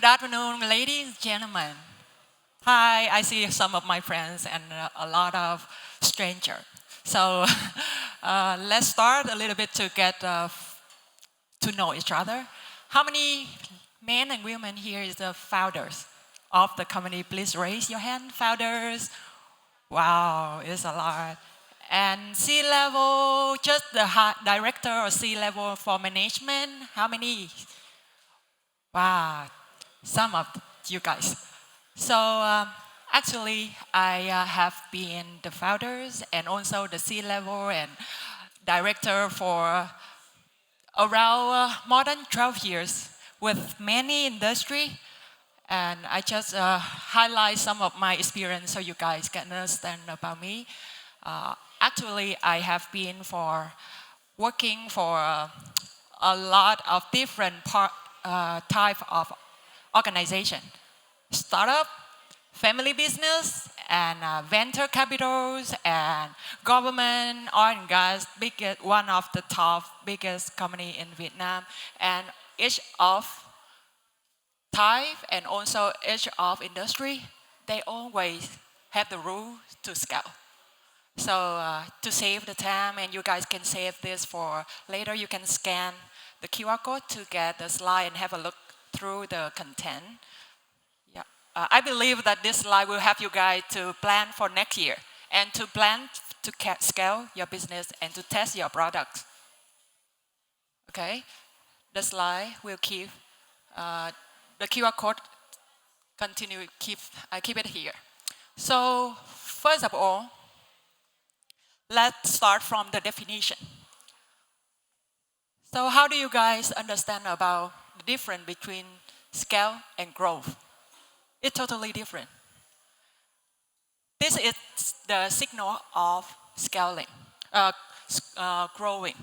afternoon, ladies and gentlemen. Hi, I see some of my friends and a lot of strangers. So let's start a little bit to get to know each other. How many men and women here is the founders of the company? Please raise your hand, founders. Wow, it's a lot. And C-level, just the director or C-level for management, how many? Wow, some of you guys. So actually, I have been the founders and also the C-level and director for around more than 12 years with many industry. And I just highlight some of my experience so you guys can understand about me. Actually, I have been for working for a lot of different type of organization. Startup, family business, and venture capitals, and government, oil and gas, biggest, one of the top biggest company in Vietnam. And each of type and also each of industry, they always have the rule to scale. So to save the time, and you guys can save this for later, you can scan the QR code to get the slide and have a look through the content. Yeah. I believe that this slide will help you guys to plan for next year and to plan to scale your business and to test your products. Okay, the slide will keep the QR code continue keep it here. So first of all, let's start from the definition. So how do you guys understand about the difference between scale and growth? It's totally different. This is the signal of scaling, growing.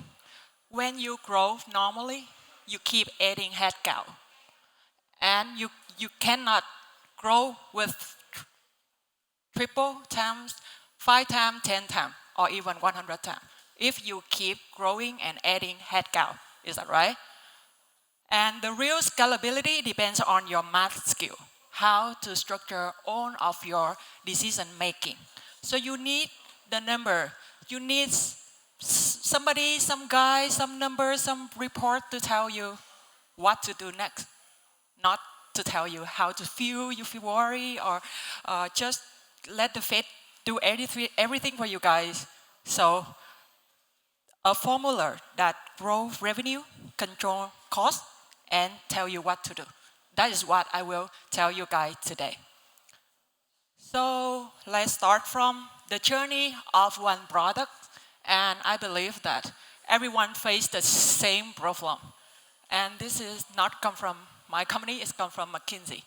When you grow normally, you keep adding headcount. And you cannot grow with triple times, 5 times, 10 times, or even 100 times. If you keep growing and adding headcount, is that right? And the real scalability depends on your math skill, how to structure all of your decision making. So you need the number, you need somebody, some guy, some number, some report to tell you what to do next, not to tell you how to feel, you feel worry, or just let the fate do everything for you guys. So a formula that grows revenue, control cost, and tell you what to do. That is what I will tell you guys today. So let's start from the journey of one product. And I believe that everyone faces the same problem. And this is not come from my company, it's come from McKinsey.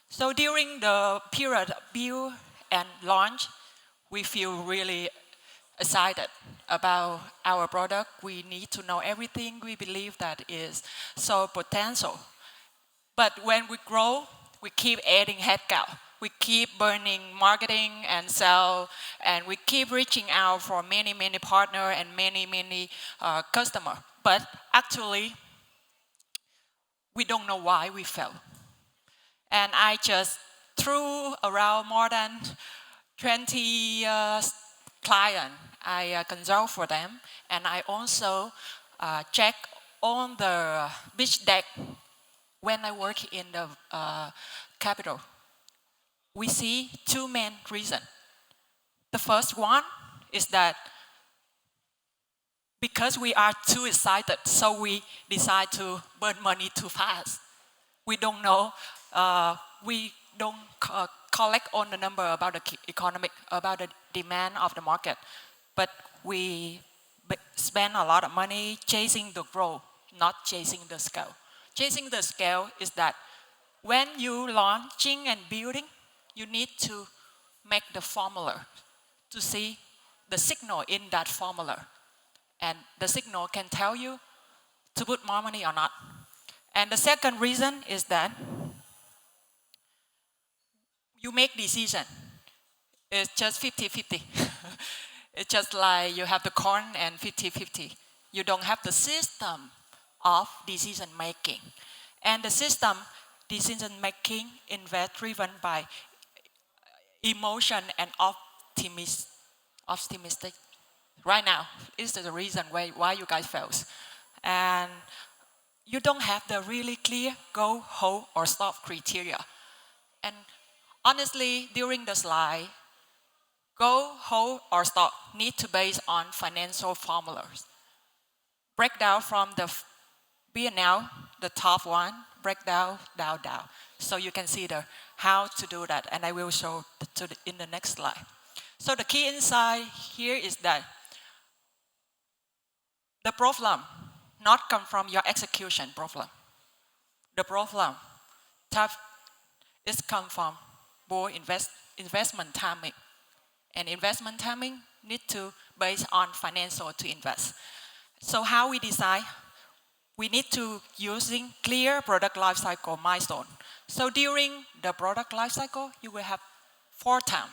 So during the period of build and launch, we feel really excited about our product. We need to know everything. We believe that is so potential. But when we grow, we keep adding headcount. We keep burning marketing and sell, and we keep reaching out for many, many partners and many, many customers. But actually, we don't know why we fail. And I just threw around more than 20 clients. I consult for them, and I also check on the pitch deck when I work in the capital. We see two main reasons. The first one is that because we are too excited, so we decide to burn money too fast. We don't know, we don't collect on the number about the economic, about the demand of the market, but we spend a lot of money chasing the growth, not chasing the scale. Chasing the scale is that when you launching and building, you need to make the formula to see the signal in that formula. And the signal can tell you to put more money or not. And the second reason is that you make decision. It's just 50-50. It's just like you have the corn and 50-50. You don't have the system of decision making. And the system decision making invest driven by emotion and optimistic. Right now is the reason why you guys fails. And you don't have the really clear go, hold, or stop criteria. And honestly, during the slide, go, hold, or stop need to base on financial formulas. Break down from the P&L, the top one, break down. So you can see how to do that, and I will show in the next slide. So the key insight here is that the problem not come from your execution problem. The problem is come from poor investment timing. And investment timing need to base on financial to invest. So how we decide? We need to using clear product lifecycle milestone. So during the product lifecycle, you will have 4 times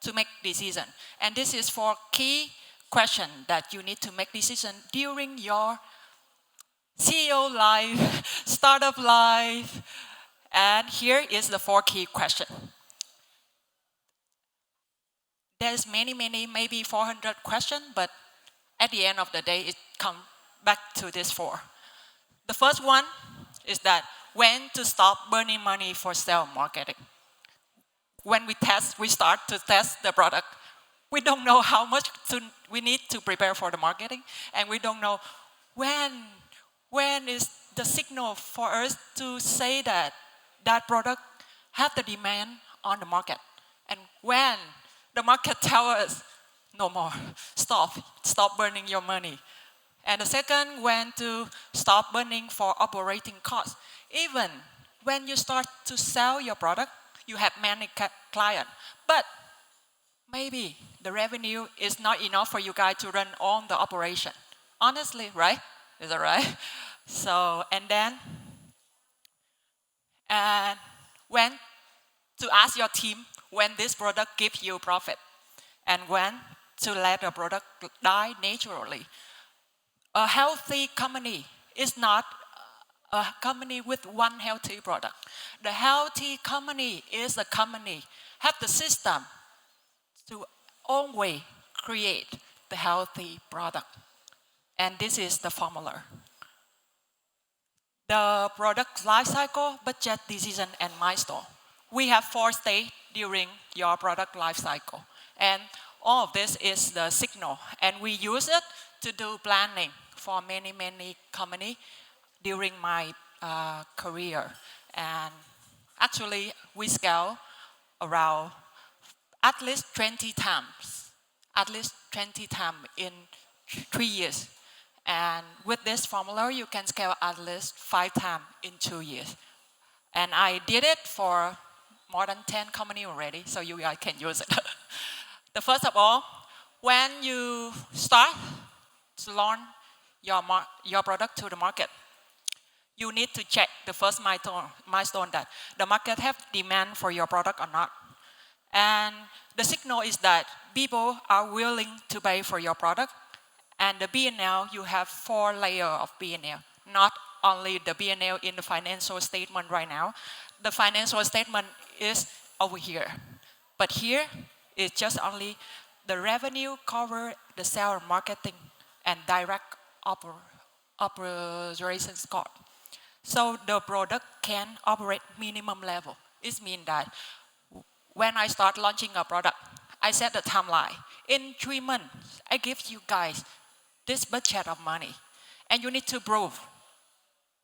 to make decision. And this is 4 key questions that you need to make decision during your CEO life, startup life. And here is the 4 key questions. There's many, maybe 400 questions, but at the end of the day, it comes back to this 4. The first one is that when to stop burning money for sales marketing. When we start to test the product, we don't know how much we need to prepare for the marketing, and we don't know when is the signal for us to say that that product have the demand on the market, and when the market tells us no more, stop burning your money. And the second, when to stop burning for operating costs. Even when you start to sell your product, you have many clients, but maybe the revenue is not enough for you guys to run on the operation. Honestly, right? Is that right? So, and when to ask your team when this product gives you profit, and when to let the product die naturally. A healthy company is not a company with one healthy product. The healthy company is a company have the system to always create the healthy product. And this is the formula. The product lifecycle, budget, decision, and milestone. We have 4 stages during your product lifecycle. And all of this is the signal. And we use it to do planning for many companies during my career. And actually, we scale around at least 20 times. At least 20 times in 3 years. And with this formula, you can scale at least 5 times in 2 years. And I did it for more than 10 companies already, so you guys can use it. The first of all, when you start to launch your product to the market, you need to check the first milestone that the market have demand for your product or not. And the signal is that people are willing to pay for your product. And the P&L, you have 4 layers of P&L. Not only the P&L in the financial statement right now. The financial statement is over here. But here, it's just only the revenue cover the sales, marketing, and direct operations cost. So the product can operate minimum level. It means that when I start launching a product, I set the timeline. In 3 months, I give you guys this budget of money. And you need to prove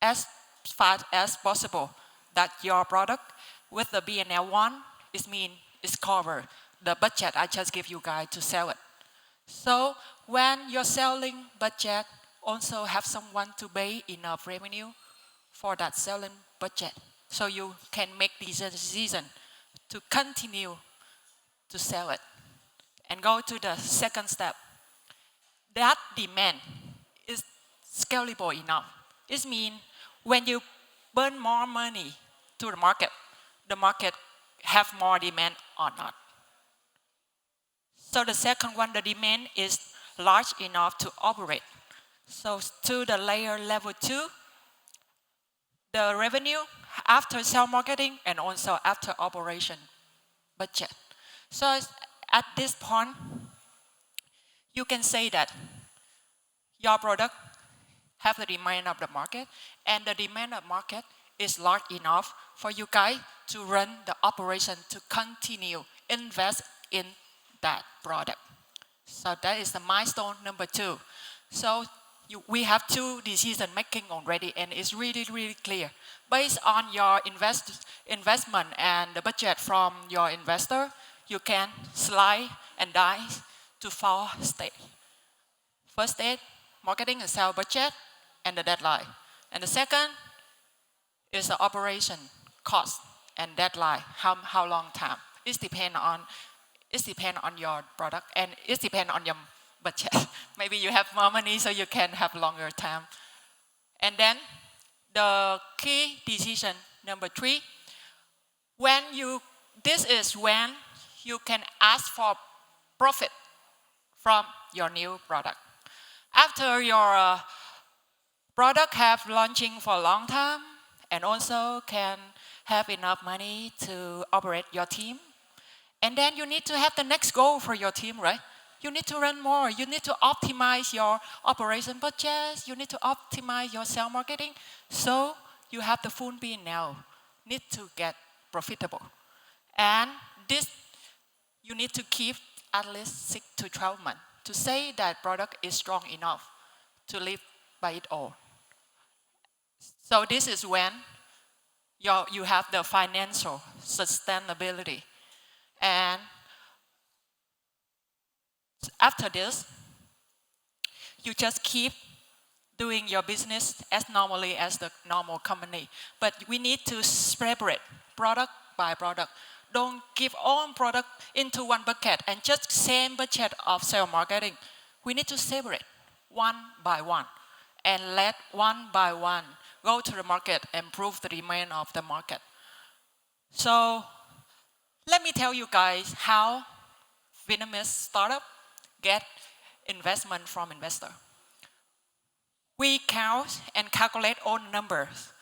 as fast as possible that your product with the B&L 1, it means it's covered the budget I just give you guys to sell it. So when you're selling budget, also have someone to pay enough revenue for that selling budget. So you can make decision to continue to sell it. And go to the second step. That demand is scalable enough. It means when you burn more money to the market have more demand or not. So the second one, the demand is large enough to operate. So to the layer level 2, the revenue after sales marketing and also after operation budget. So at this point, you can say that your product have the demand of the market, and the demand of market is large enough for you guys to run the operation to continue invest in that product. So that is the milestone number 2. So we have 2 decision making already, and it's really, really clear. Based on your investment and the budget from your investor, you can slice and dice to 4 stages. First stage, marketing and sales budget and the deadline. And the second is the operation cost and deadline, how long time. It depends on your product, and it depends on your budget. Maybe you have more money so you can have longer time. And then the key decision number 3, this is when you can ask for profit from your new product. After your product have launching for a long time and also can have enough money to operate your team, and then you need to have the next goal for your team, right? You need to run more. You need to optimize your operation budget. You need to optimize your sales marketing. So you have the full P&L, need to get profitable. And this, you need to keep at least 6 to 12 months to say that product is strong enough to live by it all. So this is when you have the financial sustainability. And after this, you just keep doing your business as normally as the normal company. But we need to separate product by product. Don't give all product into one bucket and just same budget of sales marketing. We need to separate one by one and let one by one go to the market and prove the demand of the market. So let me tell you guys how Vietnamese startup get investment from investor. We count and calculate all numbers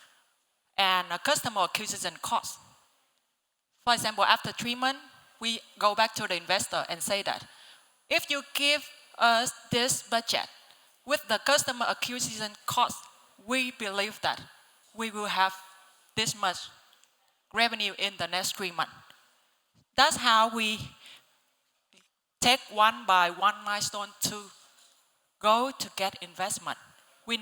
and a customer acquisition cost. For example, after 3 months, we go back to the investor and say that if you give us this budget with the customer acquisition cost, we believe that we will have this much revenue in the next 3 months. That's how we take one by one milestone to go to get investment. We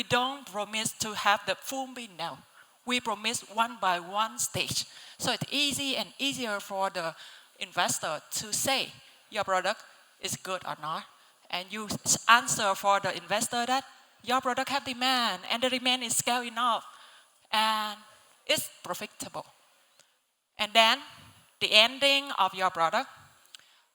don't promise to have the full P&L. We promise one by one stage. So it's easy and easier for the investor to say your product is good or not. And you answer for the investor that your product have demand and the demand is scale enough and it's profitable. And then the ending of your product,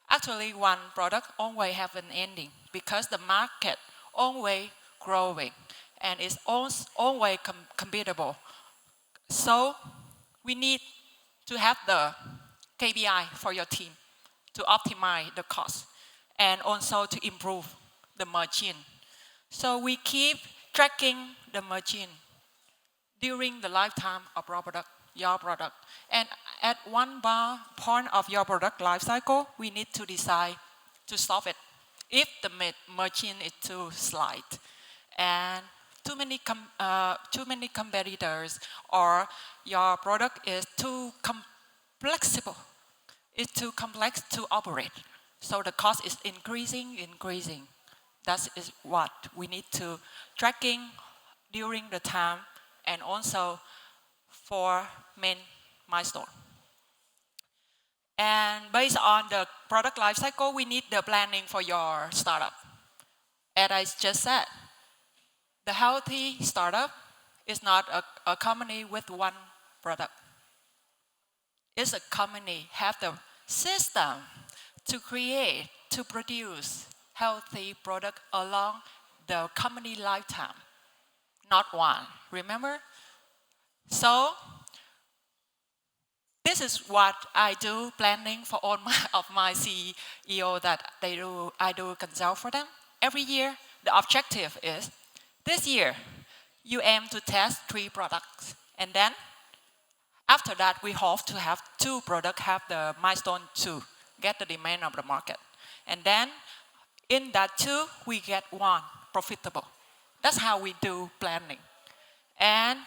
actually one product always have an ending because the market always growing and is always compatible. So we need to have the KPI for your team to optimize the cost and also to improve the margin. So we keep tracking the margin during the lifetime of your product. And at one point of your product lifecycle, we need to decide to stop it. If the margin is too slight and too many competitors, or your product is too flexible, it's too complex to operate. So the cost is increasing. That is what we need to tracking during the time and also for main milestone. And based on the product lifecycle, we need the planning for your startup. As I just said, the healthy startup is not a company with one product. It's a company have the system to create, to produce healthy product along the company lifetime, not one. Remember? So this is what I do planning for all of my CEO that I do consult for them. Every year, the objective is this year, you aim to test 3 products. And then after that, we hope to have 2 products have the milestone 2, get the demand of the market. And then in that 2, we get 1 profitable. That's how we do planning. And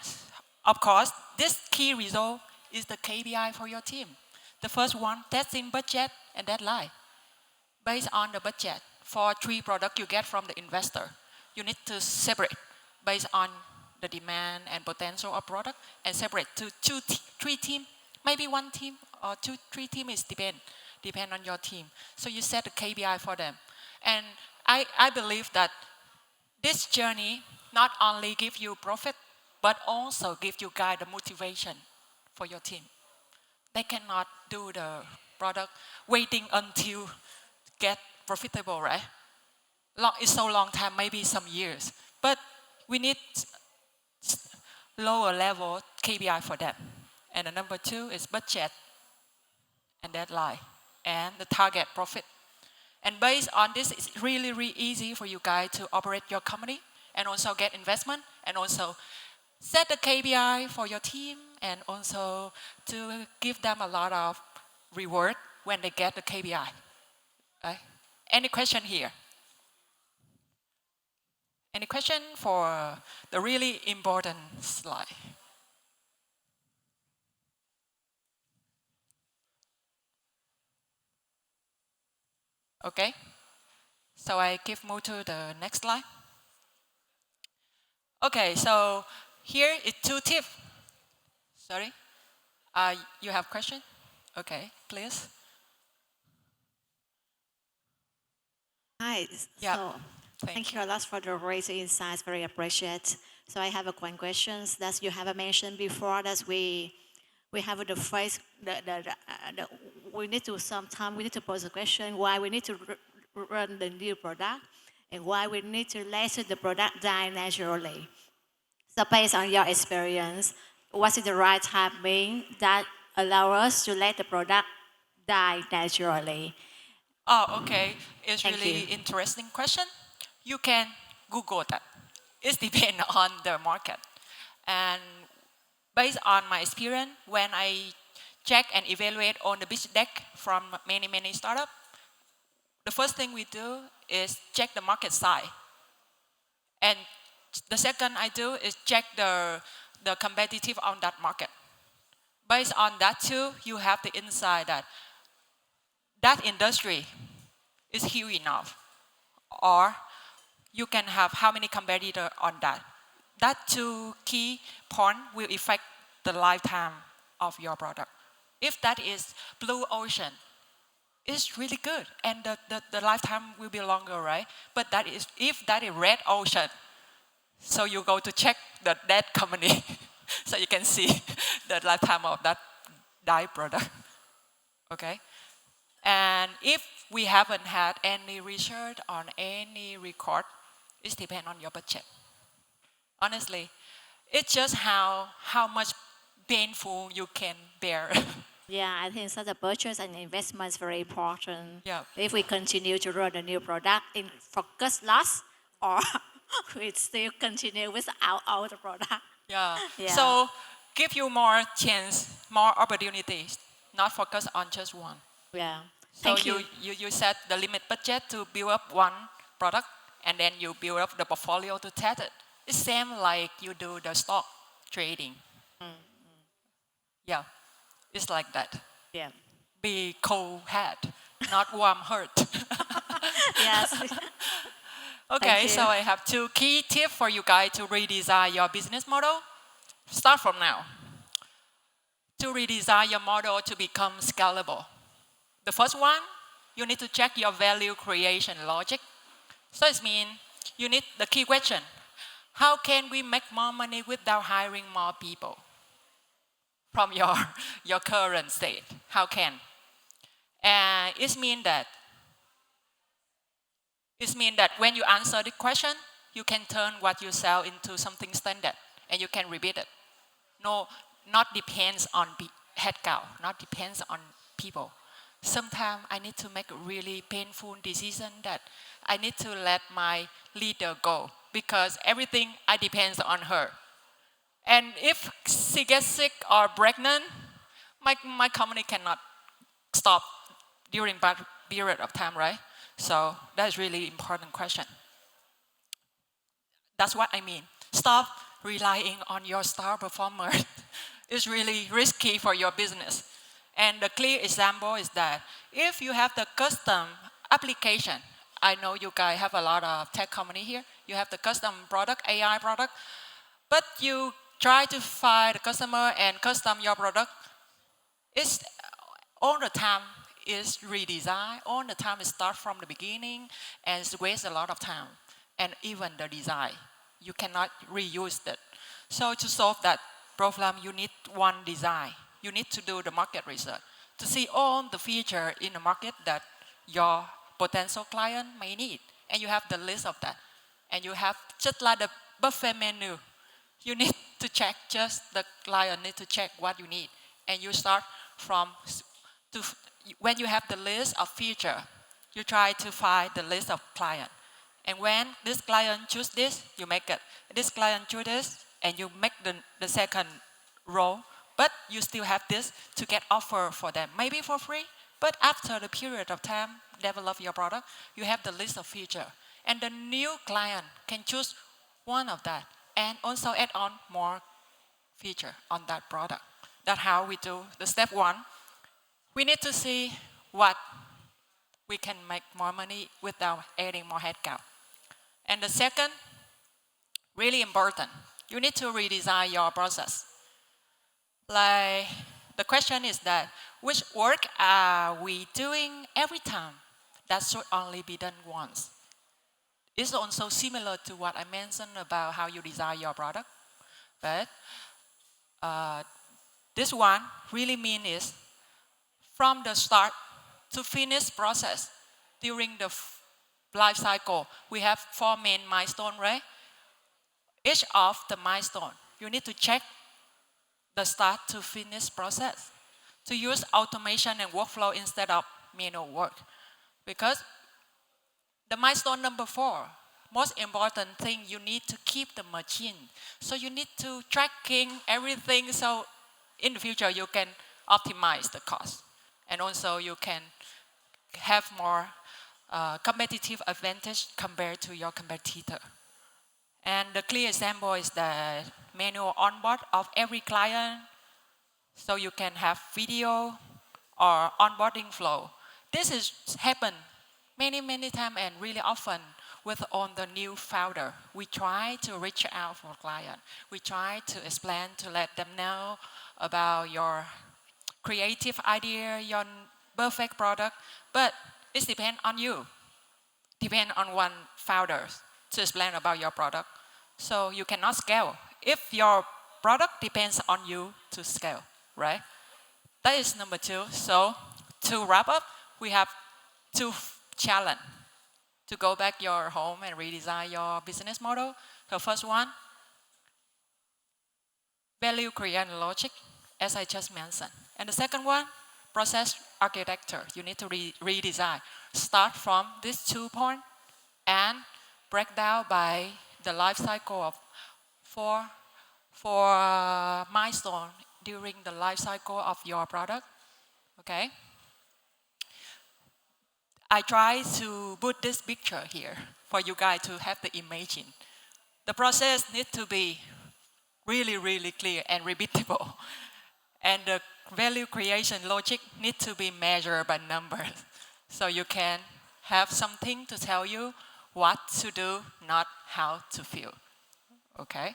of course, this key result is the KPI for your team. The first one, testing budget and deadline. Based on the budget, for 3 products you get from the investor, you need to separate based on the demand and potential of product and separate to 3 team, maybe 1 team or 3 team is depend on your team. So you set the KPI for them. And I believe that this journey not only give you profit, but also give you guys the motivation for your team. They cannot do the product waiting until get profitable, right? It's so long time, maybe some years. But we need lower level KPI for them. And the number 2 is budget and deadline and the target profit. And based on this, it's really, really easy for you guys to operate your company and also get investment and also set the KPI for your team and also to give them a lot of reward when they get the KPI. Right? Any question here? Any question for the really important slide? Okay, so I move to the next slide. Okay, so here is 2 tips. Sorry, you have question? Okay, please. Hi. Yeah. So thank you a lot for the great insights. Very appreciate. So I have a one question that you have mentioned before that we have the phrase we need to sometimes we need to pose a question why we need to run the new product and why we need to let the product die naturally. So based on your experience, what is the right timing that allow us to let the product die naturally? Oh, okay. It's Thank really you. interesting question. You can Google that. It depends on the market. And based on my experience, when I check and evaluate on the pitch deck from many, many startups, the first thing we do is check the market size. And the second I do is check the competitive on that market. Based on that too, you have the insight that that industry is huge enough, or you can have how many competitors on that. That 2 key points will affect the lifetime of your product. If that is blue ocean, it's really good, and the lifetime will be longer, right? But if that is red ocean, so you go to check that company, so you can see the lifetime of that dye product. Okay. And if we haven't had any research on any record, it depends on your budget. Honestly, it's just how much painful you can bear. Yeah, I think such a purchase and investment is very important. Yeah. If we continue to run a new product in focus loss, or we still continue with our old product. Yeah. Yeah. So give you more chance, more opportunities, not focus on just one. Yeah. So Thank you. you set the limit budget to build up one product, and then you build up the portfolio to test it. It's same like you do the stock trading. Yeah, it's like that. Yeah. Be cold head, not warm heart. Yes. Okay, you. so I have 2 key tips for you guys to redesign your business model. Start from now. To redesign your model to become scalable. The first one, you need to check your value creation logic. So it means you need the key question. How can we make more money without hiring more people? From your current state, how can? And it means that when you answer the question, you can turn what you sell into something standard, and you can repeat it. No, not depends on headcount, not depends on people. Sometimes I need to make a really painful decision that I need to let my leader go. because everything I depends on her. And if she gets sick or pregnant, my company cannot stop during that period of time, right? So that's really important question. That's what I mean. Stop relying on your star performer. It's really risky for your business. And the clear example is that if you have the custom application, I know you guys have a lot of tech company here. You have the custom product, AI product, but you try to find the customer and custom your product. It's all the time is redesign. All the time is start from the beginning and it wastes a lot of time. And even the design, you cannot reuse it. So to solve that problem, you need one design. You need to do the market research to see all the feature in the market that your potential client may need. And you have the list of that. And you have just like the buffet menu. You need to check just the client need to check what you need. And you start from, when you have the list of feature, you try to find the list of client. And when this client choose this, you make it. This client choose this, and you make the second row. But you still have this to get offer for them, maybe for free. But after the period of time, develop your product, you have the list of feature. And the new client can choose one of that and also add on more feature on that product. That's how we do the step one. We need to see what we can make more money without adding more headcount. And the second, really important, you need to redesign your process. Like, the question is that, which work are we doing every time that should only be done once? It's also similar to what I mentioned about how you design your product. But this one really means is from the start to finish process during the life cycle, we have 4 main milestones, right? Each of the milestone, you need to check the start to finish process to use automation and workflow instead of manual work. Because the milestone number 4, most important thing, you need to keep the machine. So you need to tracking everything so in the future you can optimize the cost. And also you can have more competitive advantage compared to your competitor. And the clear example is the manual onboard of every client. So you can have video or onboarding flow. This is happen many times and really often with on the new founder. We try to reach out for client. We try to explain to let them know about your creative idea, your perfect product, but it depends on you. Depend on one founder to explain about your product. So you cannot scale if your product depends on you to scale, right? That is number 2. So to wrap up, we have 2 challenges to go back your home and redesign your business model. The first one, value creation logic, as I just mentioned. And the second one, process architecture. You need to redesign. Start from these 2 points and break down by the life cycle of 4 milestones during the life cycle of your product. Okay. I try to put this picture here for you guys to have the imagine. The process needs to be really clear and repeatable. And the value creation logic needs to be measured by numbers. So you can have something to tell you what to do, not how to feel. Okay?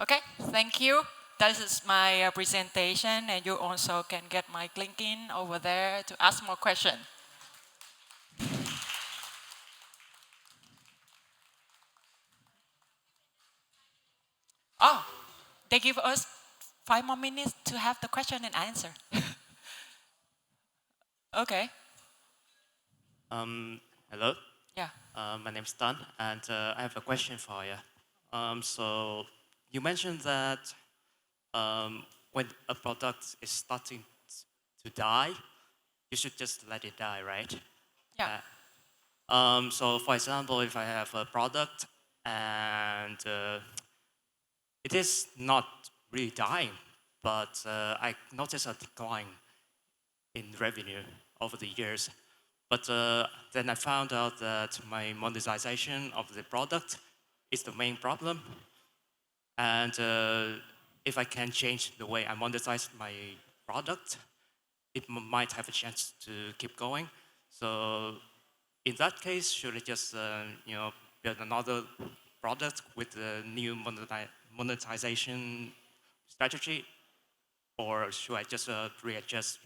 Okay, thank you. That is my presentation, and you also can get my LinkedIn over there to ask more questions. Oh, they give us 5 more minutes to have the question and answer. Okay. Hello. Yeah. My name's Dan, and I have a question for you. So you mentioned that when a product is starting to die, you should just let it die, right? Yeah. So for example, if I have a product and it is not really dying, but I noticed a decline in revenue over the years. But then I found out that my monetization of the product is the main problem. And if I can change the way I monetize my product, it might have a chance to keep going. So in that case, should I just build another product with a new monetization strategy, or should I just readjust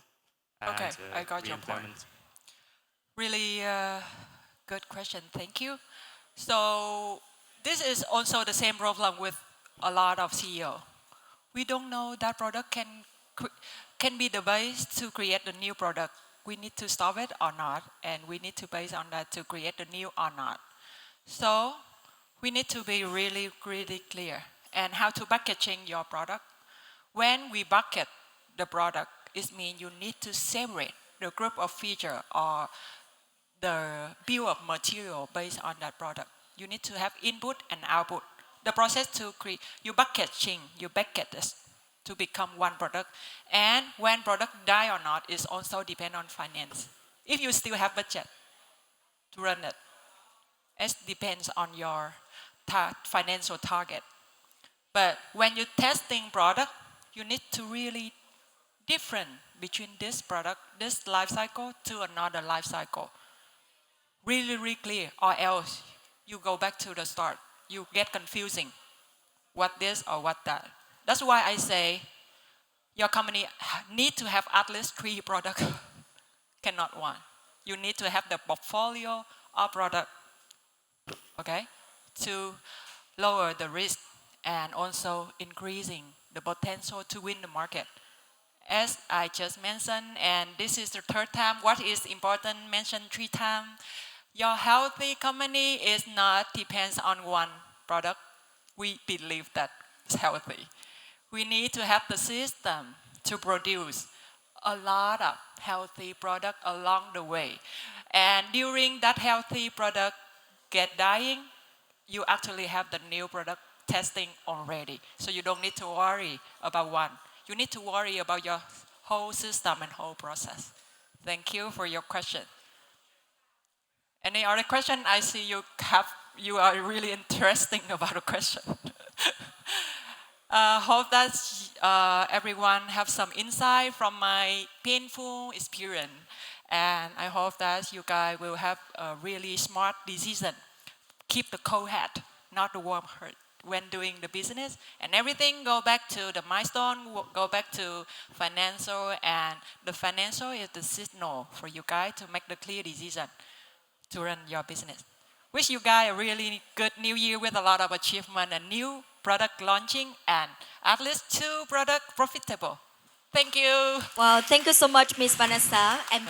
and Okay, I got your point. re-implement? Really good question. Thank you. So this is also the same problem with a lot of CEO. We don't know that product can be the base to create the new product. We need to stop it or not, and we need to base on that to create the new or not. So we need to be really, really clear and how to packaging your product. When we bucket the product, it means you need to separate the group of feature or the bill of material based on that product. You need to have input and output. The process to create, you bucket this to become one product. And when product die or not is also depend on finance. If you still have budget to run it, it depends on your financial target. But when you're testing product, you need to really different between this product, this life cycle to another life cycle. Really, really clear, or else you go back to the start. You get confusing. What this or what that. That's why I say your company need to have at least 3 products, cannot one. You need to have the portfolio of product, okay, to lower the risk and also increasing the potential to win the market. As I just mentioned, and this is the 3rd time, what is important, mentioned 3 times. Your healthy company is not depends on one product. We believe that it's healthy. We need to have the system to produce a lot of healthy product along the way. And during that healthy product get dying, you actually have the new product testing already. So you don't need to worry about one. You need to worry about your whole system and whole process. Thank you for your question. Any other question? I see you are really interesting about the question. Hope that everyone have some insight from my painful experience. And I hope that you guys will have a really smart decision. Keep the cold head, not the warm heart when doing the business. And everything go back to the milestone, go back to financial. And the financial is the signal for you guys to make the clear decision to run your business. Wish you guys a really good new year with a lot of achievement and new product launching and at least 2 products profitable. Thank you. Well, thank you so much, Miss Vanessa. And